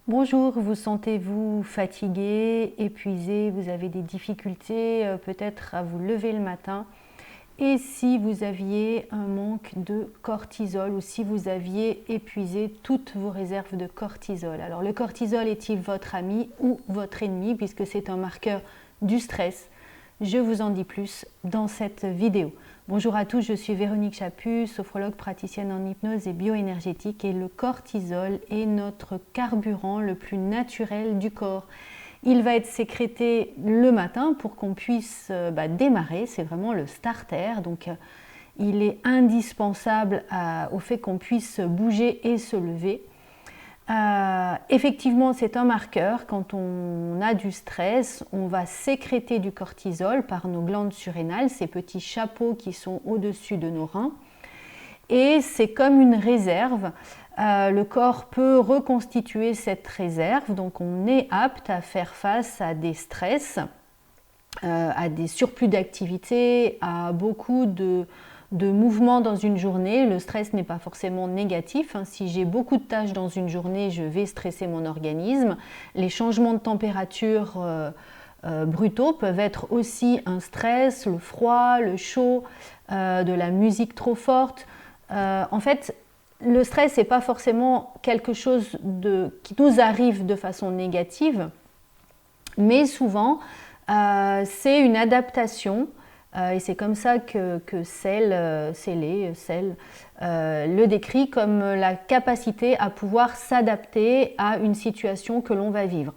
Bonjour, vous sentez-vous fatigué, épuisé, vous avez des difficultés peut-être à vous lever le matin? Et si vous aviez un manque de cortisol ou si vous aviez épuisé toutes vos réserves de cortisol? Alors le cortisol est-il votre ami ou votre ennemi puisque c'est un marqueur du stress? Je vous en dis plus dans cette vidéo. Bonjour à tous, je suis Véronique Chaput, sophrologue praticienne en hypnose et bioénergétique et le cortisol est notre carburant le plus naturel du corps. Il va être sécrété le matin pour qu'on puisse démarrer, c'est vraiment le starter, donc il est indispensable au fait qu'on puisse bouger et se lever. Effectivement, c'est un marqueur. Quand on a du stress, on va sécréter du cortisol par nos glandes surrénales, ces petits chapeaux qui sont au-dessus de nos reins. Et c'est comme une réserve. Le corps peut reconstituer cette réserve, donc on est apte à faire face à des stress, à des surplus d'activité, à beaucoup de mouvements dans une journée. Le stress n'est pas forcément négatif. Si j'ai beaucoup de tâches dans une journée, je vais stresser mon organisme. Les changements de température brutaux peuvent être aussi un stress, le froid, le chaud, de la musique trop forte. En fait, le stress n'est pas forcément quelque chose qui nous arrive de façon négative, mais souvent, c'est une adaptation. Et c'est comme ça que Cell le décrit comme la capacité à pouvoir s'adapter à une situation que l'on va vivre.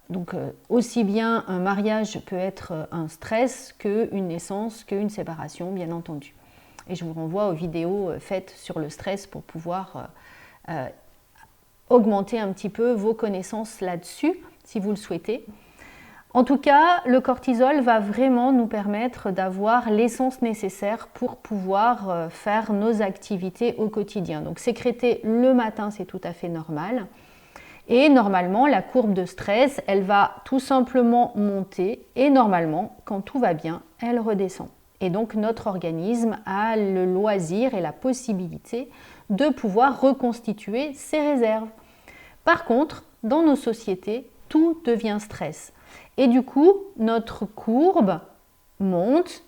Donc aussi bien un mariage peut être un stress qu'une naissance, qu'une séparation, bien entendu. Et je vous renvoie aux vidéos faites sur le stress pour pouvoir augmenter un petit peu vos connaissances là-dessus, si vous le souhaitez. En tout cas, le cortisol va vraiment nous permettre d'avoir l'essence nécessaire pour pouvoir faire nos activités au quotidien. Donc sécréter le matin, c'est tout à fait normal. Et normalement, la courbe de stress, elle va tout simplement monter et normalement, quand tout va bien, elle redescend. Et donc notre organisme a le loisir et la possibilité de pouvoir reconstituer ses réserves. Par contre, dans nos sociétés, tout devient stress. Et du coup, notre courbe monte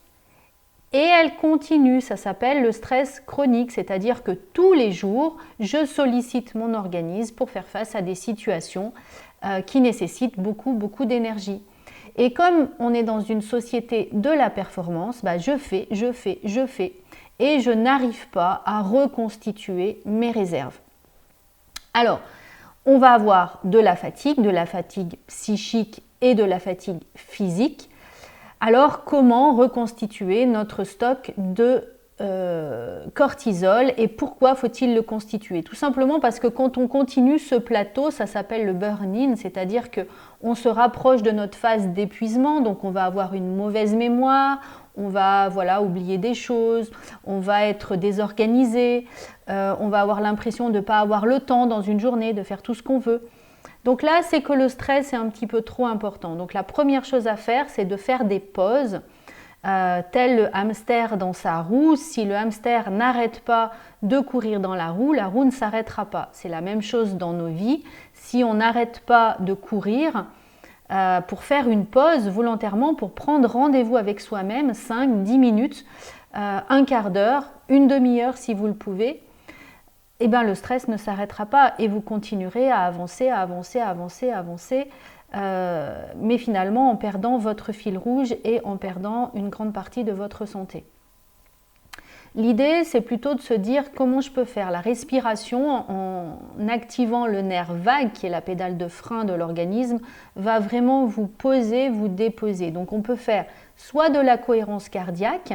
et elle continue. Ça s'appelle le stress chronique, c'est-à-dire que tous les jours, je sollicite mon organisme pour faire face à des situations qui nécessitent beaucoup d'énergie. Et comme on est dans une société de la performance, je fais, et je n'arrive pas à reconstituer mes réserves. Alors, on va avoir de la fatigue psychique et de la fatigue physique. Alors, comment reconstituer notre stock de cortisol et pourquoi faut-il le constituer? Tout simplement parce que quand on continue ce plateau, ça s'appelle le burn-in, c'est-à-dire qu'on se rapproche de notre phase d'épuisement, donc on va avoir une mauvaise mémoire, on va oublier des choses, on va être désorganisé, on va avoir l'impression de ne pas avoir le temps dans une journée de faire tout ce qu'on veut. Donc là, c'est que le stress est un petit peu trop important. Donc la première chose à faire, c'est de faire des pauses, tel le hamster dans sa roue. Si le hamster n'arrête pas de courir dans la roue ne s'arrêtera pas. C'est la même chose dans nos vies. Si on n'arrête pas de courir, pour faire une pause volontairement, pour prendre rendez-vous avec soi-même, 5-10 minutes, un quart d'heure, une demi-heure si vous le pouvez, le stress ne s'arrêtera pas et vous continuerez à avancer, mais finalement en perdant votre fil rouge et en perdant une grande partie de votre santé. L'idée, c'est plutôt de se dire comment je peux faire la respiration en activant le nerf vague, qui est la pédale de frein de l'organisme, va vraiment vous poser, vous déposer. Donc on peut faire soit de la cohérence cardiaque,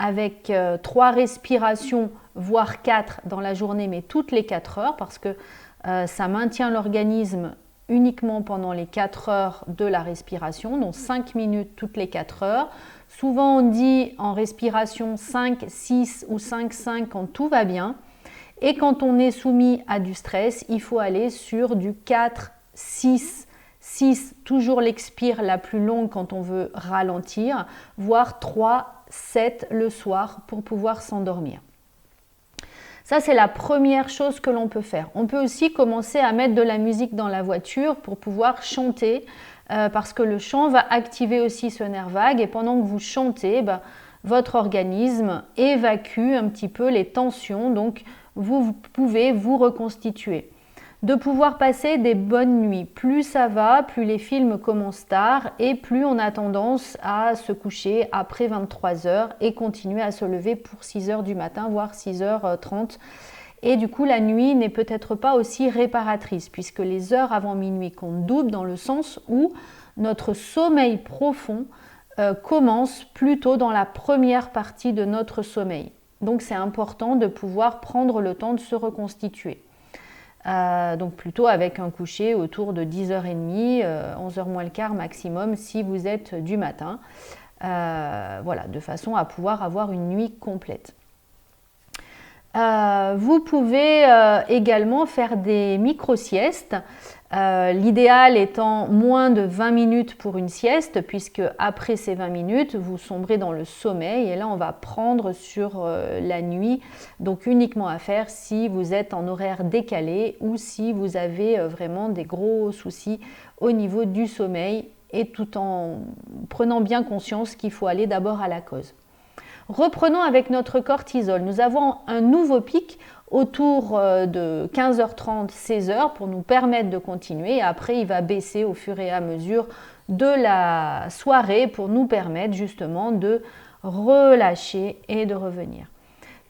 avec 3 respirations, voire 4 dans la journée, mais toutes les 4 heures, parce que ça maintient l'organisme uniquement pendant les 4 heures de la respiration, donc 5 minutes toutes les 4 heures. Souvent on dit en respiration 5, 6 ou 5-5 quand tout va bien. Et quand on est soumis à du stress, il faut aller sur du 4, 6, 6, toujours l'expire la plus longue quand on veut ralentir, voire 3, 7 le soir pour pouvoir s'endormir. Ça, c'est la première chose que l'on peut faire. On peut aussi commencer à mettre de la musique dans la voiture pour pouvoir chanter, parce que le chant va activer aussi ce nerf vague et pendant que vous chantez, votre organisme évacue un petit peu les tensions, donc vous pouvez vous reconstituer. De pouvoir passer des bonnes nuits. Plus ça va, plus les films commencent tard et plus on a tendance à se coucher après 23 heures et continuer à se lever pour 6 heures du matin, voire 6h30. Et du coup, la nuit n'est peut-être pas aussi réparatrice puisque les heures avant minuit comptent double dans le sens où notre sommeil profond commence plutôt dans la première partie de notre sommeil. Donc c'est important de pouvoir prendre le temps de se reconstituer. Donc plutôt avec un coucher autour de 10h30, 11h moins le quart maximum si vous êtes du matin. Voilà, de façon à pouvoir avoir une nuit complète. Vous pouvez également faire des micro-siestes. L'idéal étant moins de 20 minutes pour une sieste, puisque après ces 20 minutes, vous sombrez dans le sommeil et là on va prendre sur la nuit, donc uniquement à faire si vous êtes en horaire décalé ou si vous avez vraiment des gros soucis au niveau du sommeil et tout en prenant bien conscience qu'il faut aller d'abord à la cause. Reprenons avec notre cortisol. Nous avons un nouveau pic autour de 15h30, 16h pour nous permettre de continuer. Et après, il va baisser au fur et à mesure de la soirée pour nous permettre justement de relâcher et de revenir.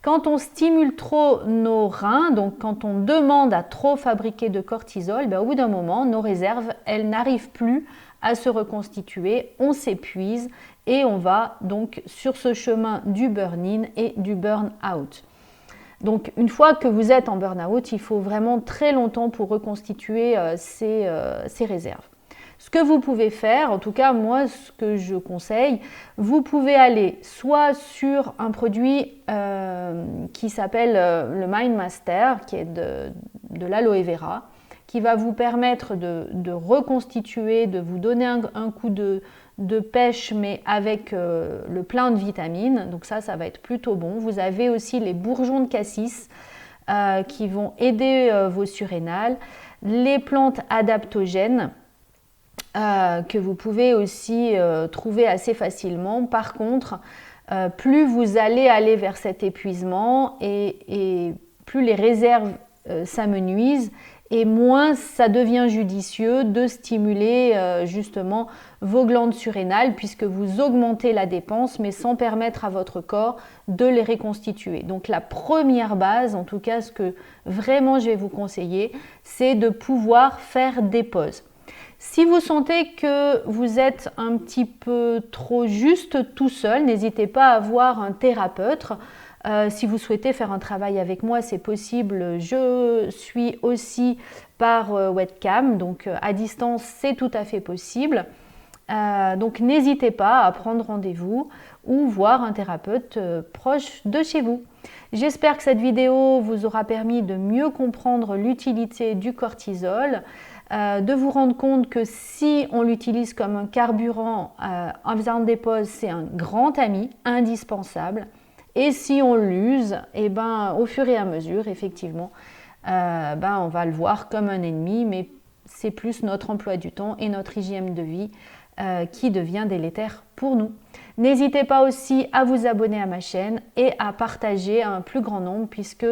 Quand on stimule trop nos reins, donc quand on demande à trop fabriquer de cortisol, au bout d'un moment, nos réserves, elles n'arrivent plus à se reconstituer, on s'épuise et on va donc sur ce chemin du burn-in et du burn-out. Donc une fois que vous êtes en burn-out, il faut vraiment très longtemps pour reconstituer ces réserves. Ce que vous pouvez faire, en tout cas moi ce que je conseille, vous pouvez aller soit sur un produit qui s'appelle le Mind Master, qui est de l'aloe vera, qui va vous permettre de reconstituer, de vous donner un coup de pêche, mais avec le plein de vitamines. Donc ça va être plutôt bon. Vous avez aussi les bourgeons de cassis qui vont aider vos surrénales. Les plantes adaptogènes que vous pouvez aussi trouver assez facilement. Par contre, plus vous allez vers cet épuisement et plus les réserves s'amenuisent, et moins ça devient judicieux de stimuler justement vos glandes surrénales puisque vous augmentez la dépense mais sans permettre à votre corps de les reconstituer. Donc la première base, en tout cas ce que vraiment je vais vous conseiller, c'est de pouvoir faire des pauses. Si vous sentez que vous êtes un petit peu trop juste tout seul, n'hésitez pas à voir un thérapeute. Si vous souhaitez faire un travail avec moi, c'est possible. Je suis aussi par webcam, donc à distance, c'est tout à fait possible. Donc n'hésitez pas à prendre rendez-vous ou voir un thérapeute proche de chez vous. J'espère que cette vidéo vous aura permis de mieux comprendre l'utilité du cortisol, de vous rendre compte que si on l'utilise comme un carburant en faisant des pauses, c'est un grand ami, indispensable. Et si on l'use, au fur et à mesure, effectivement, on va le voir comme un ennemi, mais c'est plus notre emploi du temps et notre hygiène de vie qui devient délétère pour nous. N'hésitez pas aussi à vous abonner à ma chaîne et à partager à un plus grand nombre puisque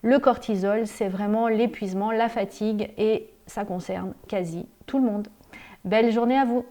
le cortisol, c'est vraiment l'épuisement, la fatigue et ça concerne quasi tout le monde. Belle journée à vous!